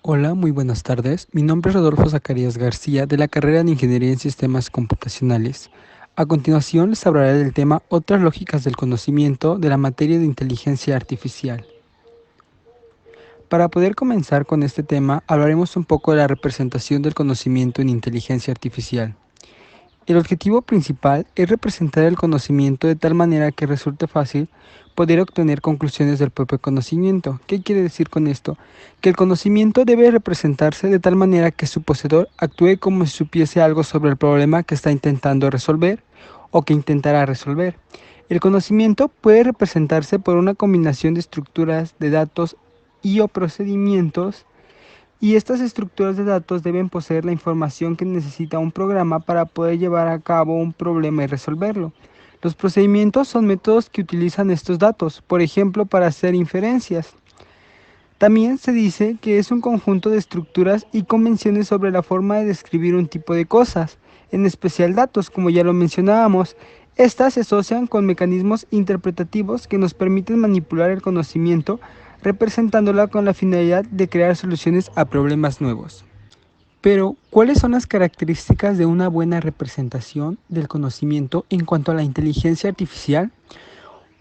Hola, muy buenas tardes. Mi nombre es Rodolfo Zacarías García de la carrera de Ingeniería en Sistemas Computacionales. A continuación les hablaré del tema Otras lógicas del conocimiento de la materia de inteligencia artificial. Para poder comenzar con este tema, hablaremos un poco de la representación del conocimiento en inteligencia artificial. El objetivo principal es representar el conocimiento de tal manera que resulte fácil poder obtener conclusiones del propio conocimiento. ¿Qué quiere decir con esto? Que el conocimiento debe representarse de tal manera que su poseedor actúe como si supiese algo sobre el problema que está intentando resolver o que intentará resolver. El conocimiento puede representarse por una combinación de estructuras de datos y o procedimientos, y estas estructuras de datos deben poseer la información que necesita un programa para poder llevar a cabo un problema y resolverlo. Los procedimientos son métodos que utilizan estos datos, por ejemplo, para hacer inferencias. También se dice que es un conjunto de estructuras y convenciones sobre la forma de describir un tipo de cosas, en especial datos, como ya lo mencionábamos. Estas se asocian con mecanismos interpretativos que nos permiten manipular el conocimiento, representándola con la finalidad de crear soluciones a problemas nuevos. Pero, ¿cuáles son las características de una buena representación del conocimiento en cuanto a la inteligencia artificial?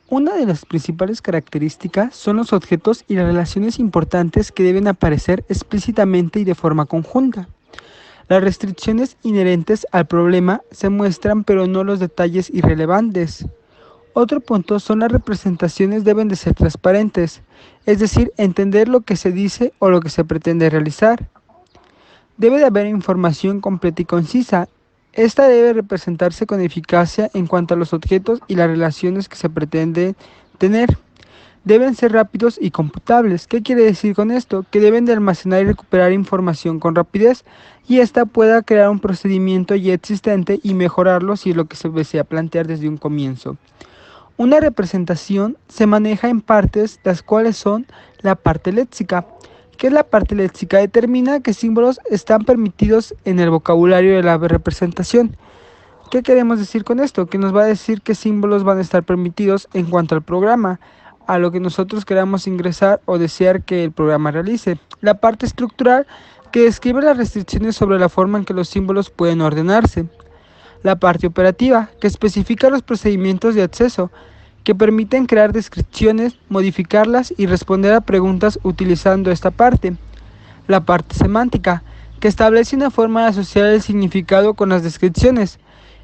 Una de las principales características son los objetos y las relaciones importantes que deben aparecer explícitamente y de forma conjunta. Las restricciones inherentes al problema se muestran, pero no los detalles irrelevantes. Otro punto son las representaciones deben de ser transparentes, es decir, entender lo que se dice o lo que se pretende realizar. Debe de haber información completa y concisa. Esta debe representarse con eficacia en cuanto a los objetos y las relaciones que se pretende tener. Deben ser rápidos y computables. ¿Qué quiere decir con esto? Que deben de almacenar y recuperar información con rapidez, y esta pueda crear un procedimiento ya existente y mejorarlo si es lo que se desea plantear desde un comienzo. Una representación se maneja en partes, las cuales son la parte léxica. ¿Qué es la parte léxica? Determina qué símbolos están permitidos en el vocabulario de la representación. ¿Qué queremos decir con esto? Que nos va a decir qué símbolos van a estar permitidos en cuanto al programa, a lo que nosotros queramos ingresar o desear que el programa realice. La parte estructural, que describe las restricciones sobre la forma en que los símbolos pueden ordenarse. La parte operativa, que especifica los procedimientos de acceso, que permiten crear descripciones, modificarlas y responder a preguntas utilizando esta parte. La parte semántica, que establece una forma de asociar el significado con las descripciones.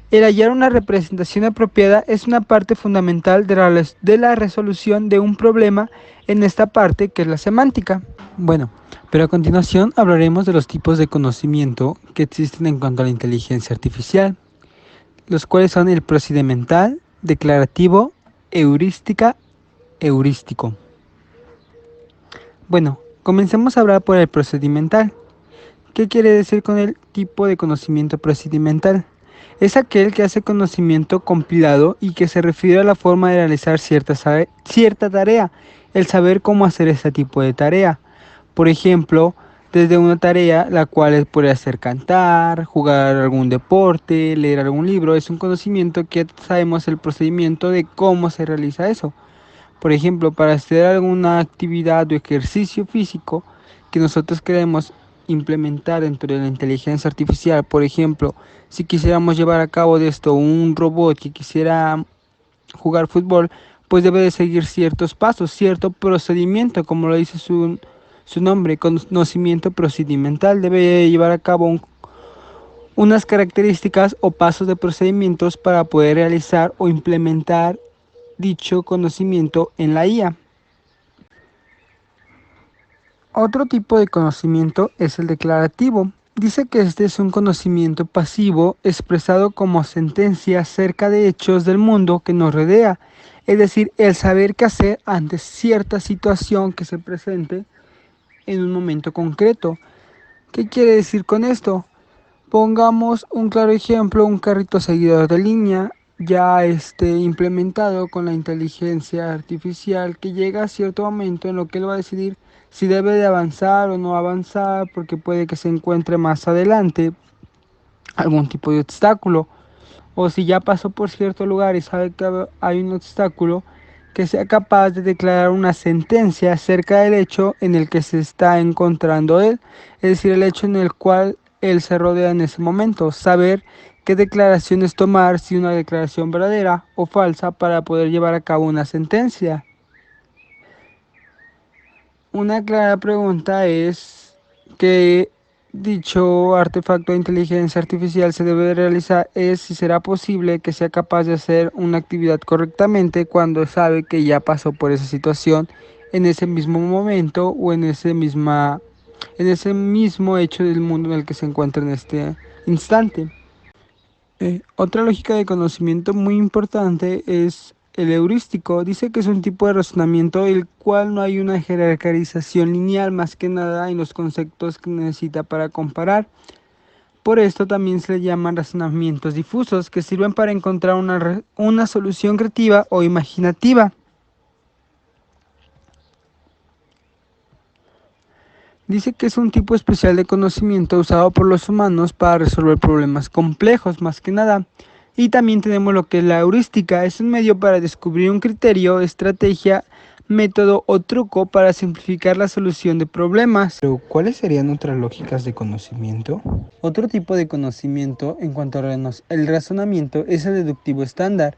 El hallar una representación apropiada es una parte fundamental de la resolución de un problema en esta parte, que es la semántica. Bueno, pero a continuación hablaremos de los tipos de conocimiento que existen en cuanto a la inteligencia artificial, los cuales son el procedimental, declarativo, heurístico. Bueno, comencemos a hablar por el procedimental. ¿Qué quiere decir con el tipo de conocimiento procedimental? Es aquel que hace conocimiento compilado y que se refiere a la forma de realizar cierta tarea, el saber cómo hacer este tipo de tarea. Por ejemplo, desde una tarea la cual puede hacer cantar, jugar algún deporte, leer algún libro, es un conocimiento que sabemos el procedimiento de cómo se realiza eso. Por ejemplo, para hacer alguna actividad o ejercicio físico que nosotros queremos implementar dentro de la inteligencia artificial, por ejemplo, si quisiéramos llevar a cabo de esto un robot que quisiera jugar fútbol, pues debe de seguir ciertos pasos, cierto procedimiento, como lo dice su nombre, conocimiento procedimental, debe llevar a cabo unas características o pasos de procedimientos para poder realizar o implementar dicho conocimiento en la IA. Otro tipo de conocimiento es el declarativo. Dice que este es un conocimiento pasivo expresado como sentencia acerca de hechos del mundo que nos rodea, es decir, el saber qué hacer ante cierta situación que se presente en un momento concreto. ¿Qué quiere decir con esto? Pongamos un claro ejemplo, un carrito seguidor de línea ya implementado con la inteligencia artificial, que llega a cierto momento en lo que él va a decidir si debe de avanzar o no avanzar, porque puede que se encuentre más adelante algún tipo de obstáculo, o si ya pasó por cierto lugar y sabe que hay un obstáculo, que sea capaz de declarar una sentencia acerca del hecho en el que se está encontrando él, es decir, el hecho en el cual él se rodea en ese momento, saber qué declaraciones tomar, si una declaración verdadera o falsa, para poder llevar a cabo una sentencia. Una clara pregunta es que dicho artefacto de inteligencia artificial se debe realizar es si será posible que sea capaz de hacer una actividad correctamente cuando sabe que ya pasó por esa situación en ese mismo momento o en ese mismo hecho del mundo en el que se encuentra en este instante. Otra lógica de conocimiento muy importante es el heurístico. Dice que es un tipo de razonamiento el cual no hay una jerarquización lineal más que nada en los conceptos que necesita para comparar. Por esto también se le llaman razonamientos difusos, que sirven para encontrar una solución creativa o imaginativa. Dice que es un tipo especial de conocimiento usado por los humanos para resolver problemas complejos más que nada. Y también tenemos lo que es la heurística, es un medio para descubrir un criterio, estrategia, método o truco para simplificar la solución de problemas. Pero, ¿cuáles serían otras lógicas de conocimiento? Otro tipo de conocimiento en cuanto al razonamiento es el deductivo estándar,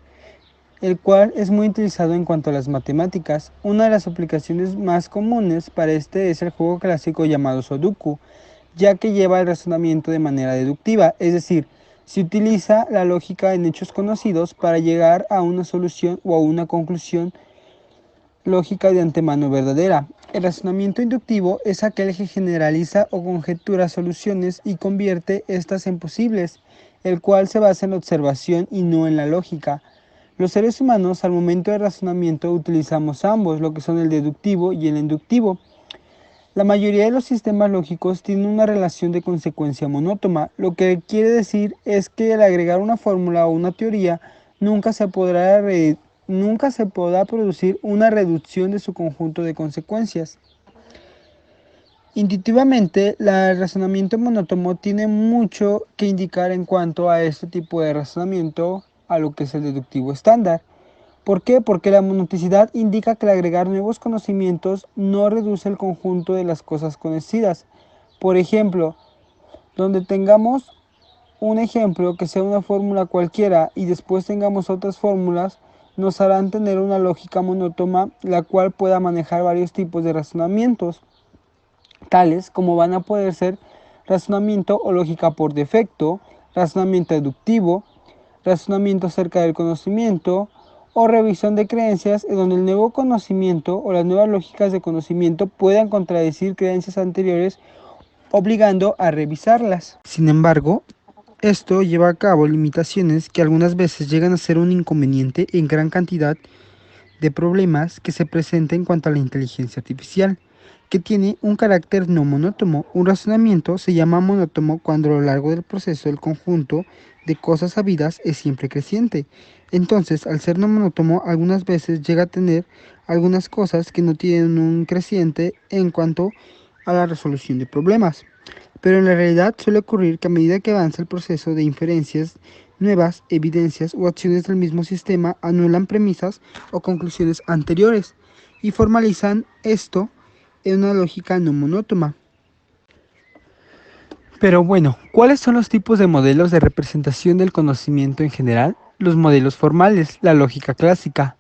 el cual es muy utilizado en cuanto a las matemáticas. Una de las aplicaciones más comunes para este es el juego clásico llamado Sudoku, ya que lleva el razonamiento de manera deductiva, es decir, se utiliza la lógica en hechos conocidos para llegar a una solución o a una conclusión lógica de antemano verdadera. El razonamiento inductivo es aquel que generaliza o conjetura soluciones y convierte estas en posibles, el cual se basa en la observación y no en la lógica. Los seres humanos al momento de razonamiento utilizamos ambos, lo que son el deductivo y el inductivo. La mayoría de los sistemas lógicos tienen una relación de consecuencia monótona, lo que quiere decir es que al agregar una fórmula o una teoría nunca se podrá producir una reducción de su conjunto de consecuencias. Intuitivamente, el razonamiento monótono tiene mucho que indicar en cuanto a este tipo de razonamiento, a lo que es el deductivo estándar. ¿Por qué? Porque la monoticidad indica que al agregar nuevos conocimientos no reduce el conjunto de las cosas conocidas. Por ejemplo, donde tengamos un ejemplo que sea una fórmula cualquiera y después tengamos otras fórmulas, nos harán tener una lógica monótona, la cual pueda manejar varios tipos de razonamientos, tales como van a poder ser razonamiento o lógica por defecto, razonamiento deductivo, razonamiento acerca del conocimiento o revisión de creencias, en donde el nuevo conocimiento o las nuevas lógicas de conocimiento puedan contradecir creencias anteriores, obligando a revisarlas. Sin embargo, esto lleva a cabo limitaciones que algunas veces llegan a ser un inconveniente en gran cantidad de problemas que se presentan en cuanto a la inteligencia artificial, que tiene un carácter no monótono. Un razonamiento se llama monótono cuando a lo largo del proceso el conjunto de cosas sabidas es siempre creciente. Entonces, al ser no monótono, algunas veces llega a tener algunas cosas que no tienen un creciente en cuanto a la resolución de problemas. Pero en la realidad suele ocurrir que a medida que avanza el proceso de inferencias, nuevas evidencias o acciones del mismo sistema anulan premisas o conclusiones anteriores y formalizan esto en una lógica no monótona. Pero bueno, ¿cuáles son los tipos de modelos de representación del conocimiento en general? Los modelos formales, la lógica clásica.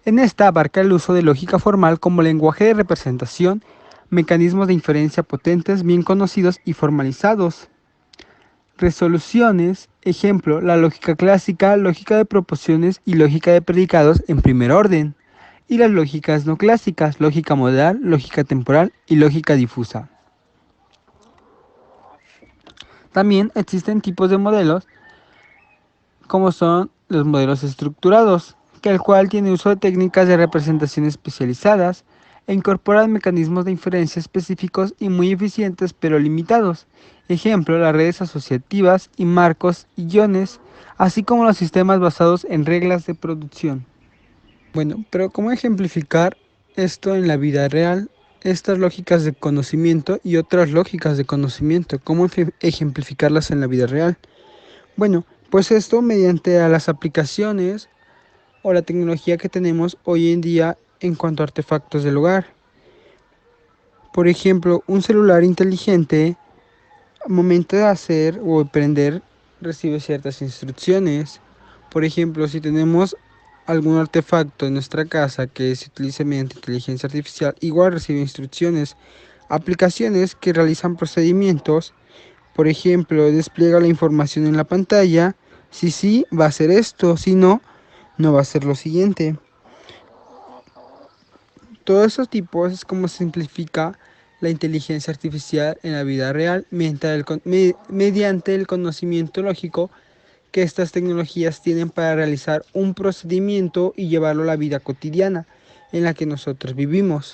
En esta abarca el uso de lógica formal como lenguaje de representación, mecanismos de inferencia potentes, bien conocidos y formalizados. Resoluciones, ejemplo, la lógica clásica, lógica de proposiciones y lógica de predicados en primer orden. Y las lógicas no clásicas, lógica modal, lógica temporal y lógica difusa. También existen tipos de modelos como son los modelos estructurados, que el cual tiene uso de técnicas de representación especializadas e incorporan mecanismos de inferencia específicos y muy eficientes pero limitados. Ejemplo, las redes asociativas y marcos y guiones, así como los sistemas basados en reglas de producción. Bueno, pero ¿cómo ejemplificar esto en la vida real? Estas lógicas de conocimiento y otras lógicas de conocimiento, ¿cómo ejemplificarlas en la vida real? Bueno, pues esto mediante a las aplicaciones o la tecnología que tenemos hoy en día en cuanto a artefactos del hogar. Por ejemplo, un celular inteligente, al momento de hacer o prender, recibe ciertas instrucciones. Por ejemplo, si tenemos algún artefacto en nuestra casa que se utilice mediante inteligencia artificial, igual recibe instrucciones. Aplicaciones que realizan procedimientos, por ejemplo, despliega la información en la pantalla. Si sí, va a hacer esto, si no, no va a hacer lo siguiente. Todos esos tipos es como se simplifica la inteligencia artificial en la vida real mediante el conocimiento lógico que estas tecnologías tienen para realizar un procedimiento y llevarlo a la vida cotidiana en la que nosotros vivimos.